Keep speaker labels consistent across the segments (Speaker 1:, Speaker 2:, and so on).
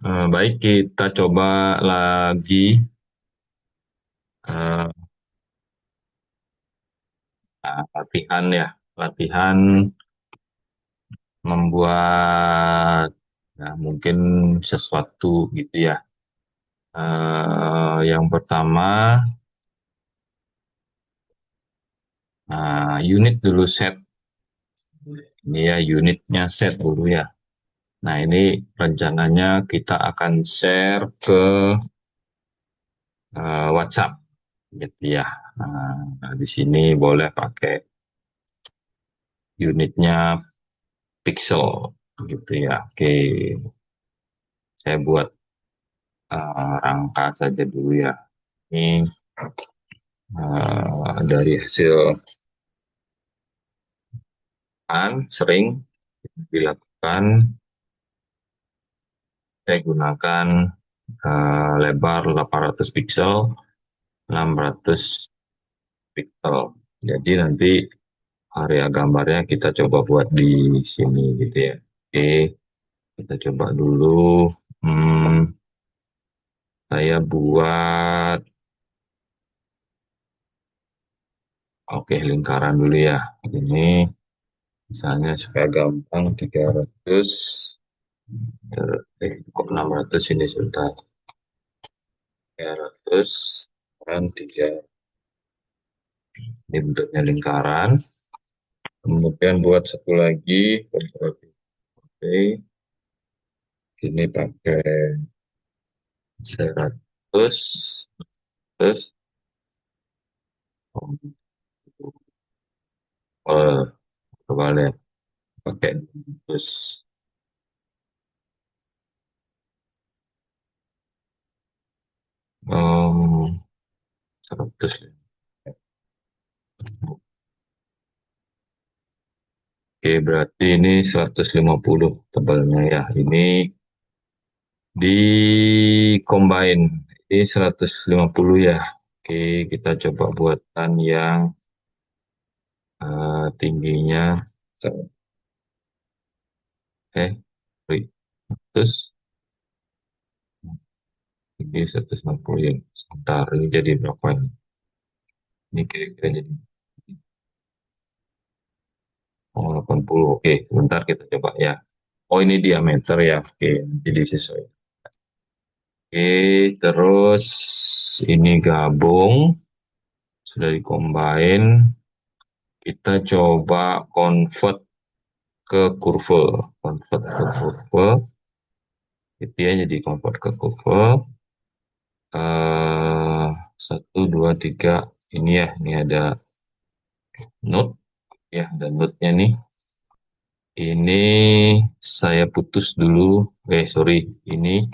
Speaker 1: Baik, kita coba lagi eh, latihan ya, latihan membuat mungkin sesuatu gitu ya. Yang pertama, unit dulu set. Ini ya unitnya set dulu ya. Nah ini rencananya kita akan share ke WhatsApp gitu ya. Nah, di sini boleh pakai unitnya pixel gitu ya. Oke, saya buat rangka saja dulu ya. Ini dari hasil sering dilakukan, saya gunakan lebar 800 pixel, 600 pixel. Jadi nanti area gambarnya kita coba buat di sini gitu ya. Oke, kita coba dulu. Hmm, saya buat, oke, lingkaran dulu ya. Ini misalnya supaya gampang 300, kok 600 ini sebentar. 300 kan 3, ini bentuknya lingkaran. Kemudian buat satu lagi, oke, ini pakai 100, terus kebalik, pakai terus 100. Oke, berarti ini 150 tebalnya ya. Ini di combine, ini 150 ya. Oke, kita coba buatkan yang tingginya, sorry, terus ini 160 ya. Sebentar, ini jadi berapa ini? Ini kira-kira jadi 80. Oke, sebentar kita coba ya. Oh, ini diameter ya. Oke, jadi sesuai. Oke, terus ini gabung, sudah di-combine. Kita coba convert ke kurve. Convert ke kurve. Itu ya, jadi convert ke kurve. Eh, 1, 2, 3. Ini ya, ini ada node. Ya, ada node-nya nih. Ini saya putus dulu. Sorry. Ini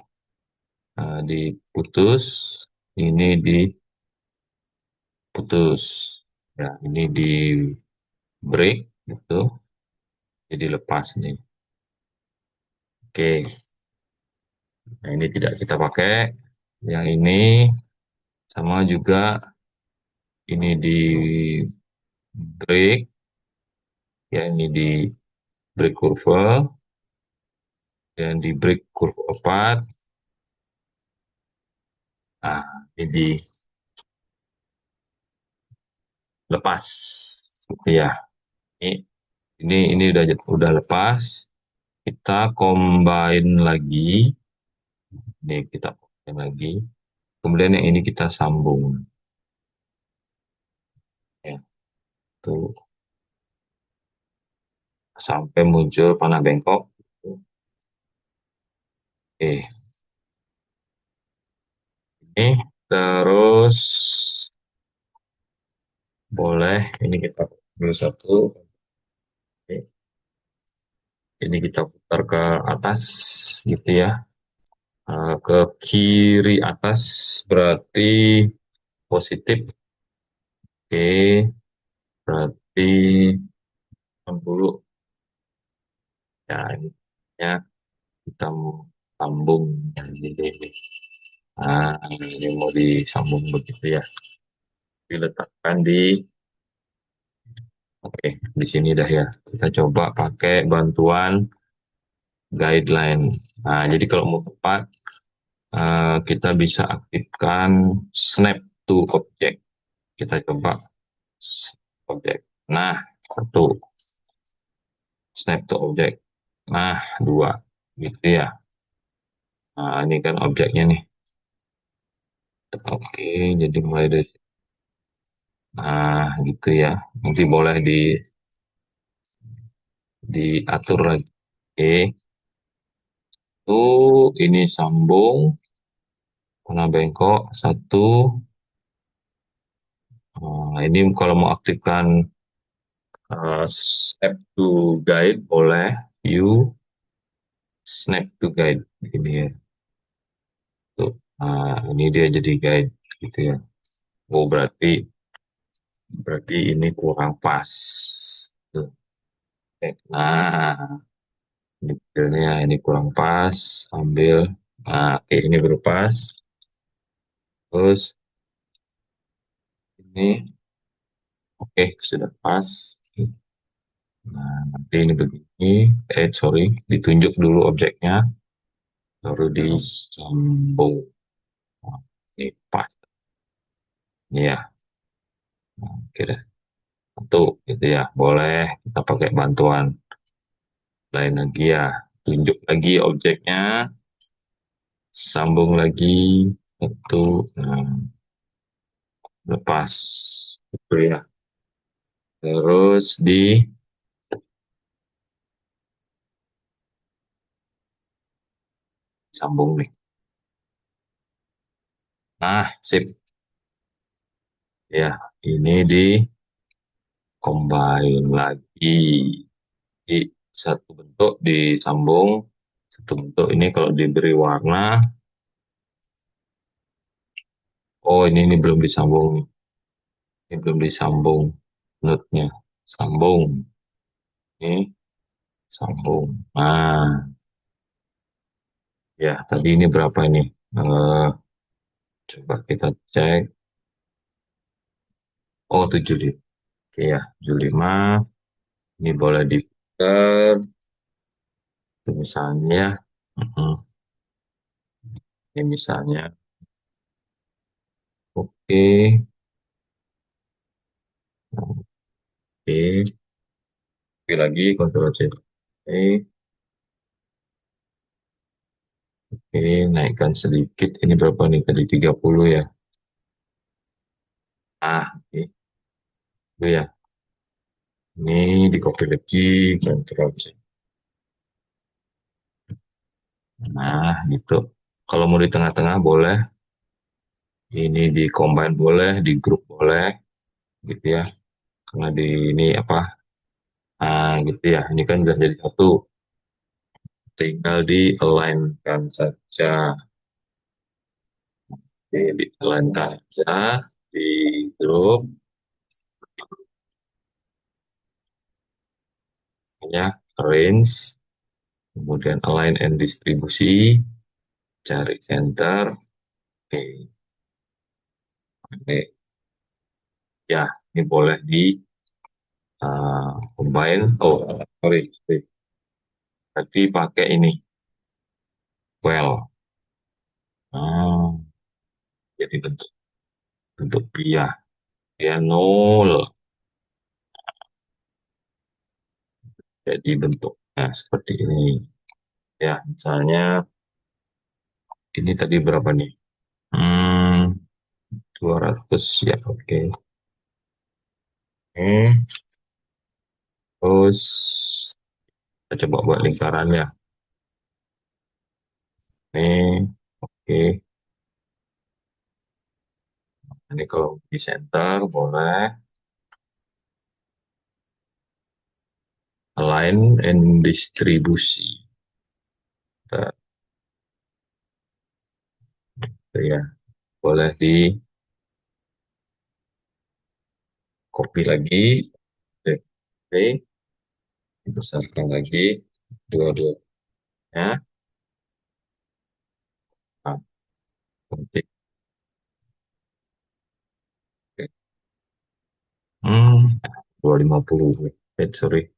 Speaker 1: diputus. Ini diputus. Ya, ini di break gitu. Jadi lepas nih. Oke. Nah, ini tidak kita pakai. Yang ini sama juga, ini di break. Ya, ini di break kurva. Dan di break kurva 4. Nah, ini lepas. Gitu ya. Ini udah lepas. Kita combine lagi. Ini kita combine lagi. Kemudian yang ini kita sambung. Ya, tuh sampai muncul panah bengkok. Oke, ini terus boleh ini kita ambil satu. Oke, ini kita putar ke atas gitu ya. Ke kiri atas berarti positif. Oke, berarti 60. Ya, ini ya kita mau sambung. Nah, ini mau disambung begitu ya. Diletakkan di, oke, di sini dah ya. Kita coba pakai bantuan guideline. Nah, jadi kalau mau tepat, kita bisa aktifkan snap to object. Kita coba object. Nah, satu, snap to object. Nah, dua, gitu ya. Nah, ini kan objeknya nih. Oke, jadi mulai dari, nah, gitu ya. Nanti boleh diatur lagi. Oke, tuh ini sambung, kena bengkok, satu. Nah, ini kalau mau aktifkan snap to guide, boleh. You snap to guide. Ini ya. Tuh. Nah, ini dia jadi guide gitu ya. Oh, berarti berarti ini kurang pas. Tuh. Oke. Nah, ini detailnya ini kurang pas. Ambil. Nah, oke, ini baru pas. Terus ini, oke, sudah pas. Nah, nanti ini begini. Sorry, ditunjuk dulu objeknya, baru disambung. Nah, ini pas. Ini ya. Nah, oke deh. Satu, gitu ya. Boleh kita pakai bantuan lain lagi ya. Tunjuk lagi objeknya, sambung lagi. Satu, nah, lepas. Itu ya. Terus disambung nih. Nah, sip. Ya, ini di combine lagi. Jadi satu bentuk disambung, satu bentuk ini kalau diberi warna. Oh, ini belum disambung nih. Ini belum disambung node-nya. Sambung. Ini sambung. Nah, ya tadi ini berapa ini? Eh, coba kita cek. Oh, 75. Oke ya, 75. Ini boleh di-filter. Itu misalnya. Mhm. Ini misalnya. Oke. Oke. Oke lagi, Ctrl C. Oke. Oke, naikkan sedikit. Ini berapa nih? Tadi 30 ya. Oke. Itu ya. Ini di copy lagi, Ctrl C. Nah, gitu. Kalau mau di tengah-tengah boleh. Ini di combine boleh, di grup boleh, gitu ya. Karena di ini apa? Gitu ya. Ini kan sudah jadi satu. Tinggal di align-kan saja. Oke, di align-kan saja di grup ya, arrange, kemudian align and distribusi, cari center. Oke, oke. Ya, ini boleh di combine. Oh, sorry, sorry. Tapi pakai ini, well. Ah, jadi bentuk bentuk dia nol. Jadi bentuknya seperti ini. Ya, misalnya ini tadi berapa nih? Hmm, 200 ya, oke. Terus kita coba buat lingkarannya. Nih, oke. Ini kalau di center boleh align and distribusi. Kita, ya, boleh di copy lagi. Oke, dibesarkan lagi dua-duanya. Nah, penting. Oke. 250. Sorry.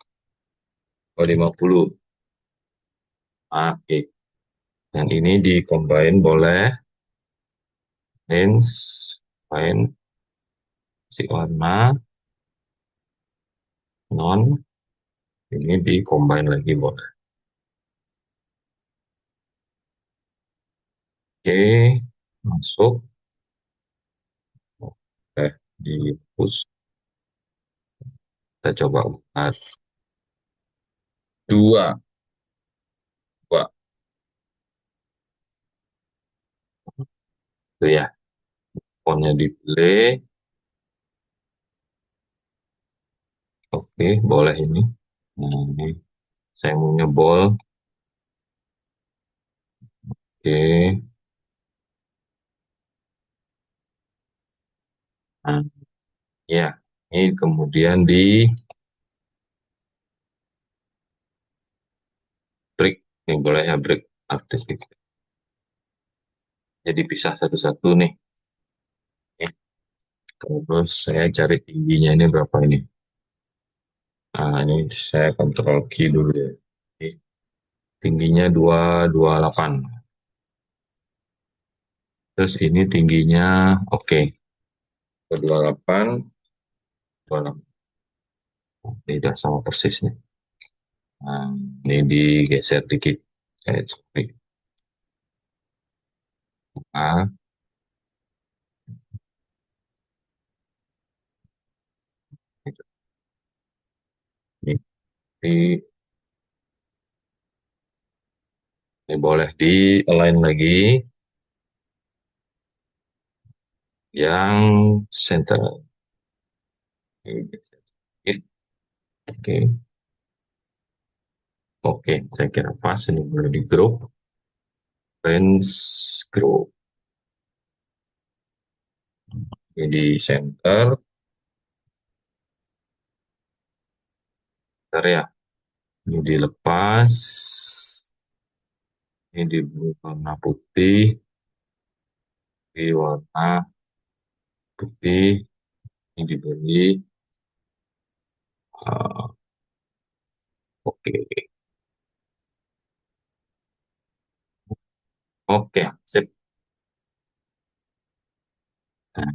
Speaker 1: 250. Oke. Dan ini di combine boleh. Lens, fine, si warna, non, ini di combine lagi boleh. Oke, masuk. Oke, di push. Kita coba buat dua, dua. Itu ya, fontnya di play. Oke, boleh ini. Nah, ini saya mau nyebol. Oke, nah, ya. Ini kemudian di break. Ini boleh ya break artistik. Jadi pisah satu-satu nih. Oke. Terus saya cari tingginya ini berapa ini. Nah, ini saya kontrol key dulu ya. Oke. Tingginya 228. Terus ini tingginya oke. 228, 28. Tidak sama persis nih. Nah, ini digeser dikit. Sorry. Nah, ini, ini, ini boleh di align lagi yang center. Ini geser dikit. Oke, oke. Saya kira pas ini boleh di group. Range group. Ini di center. Bentar ya. Ini dilepas. Ini di warna putih. Di warna putih. Ini diberi. uh, oke. Oke, sip. Nah,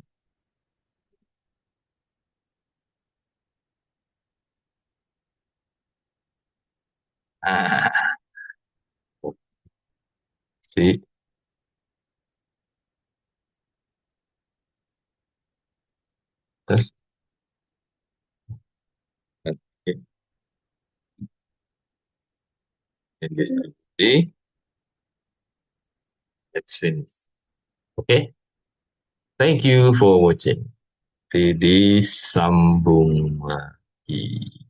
Speaker 1: ah, si, terus, oke, yang distribusi, let's finish. Oke, thank you for watching. Jadi disambung lagi.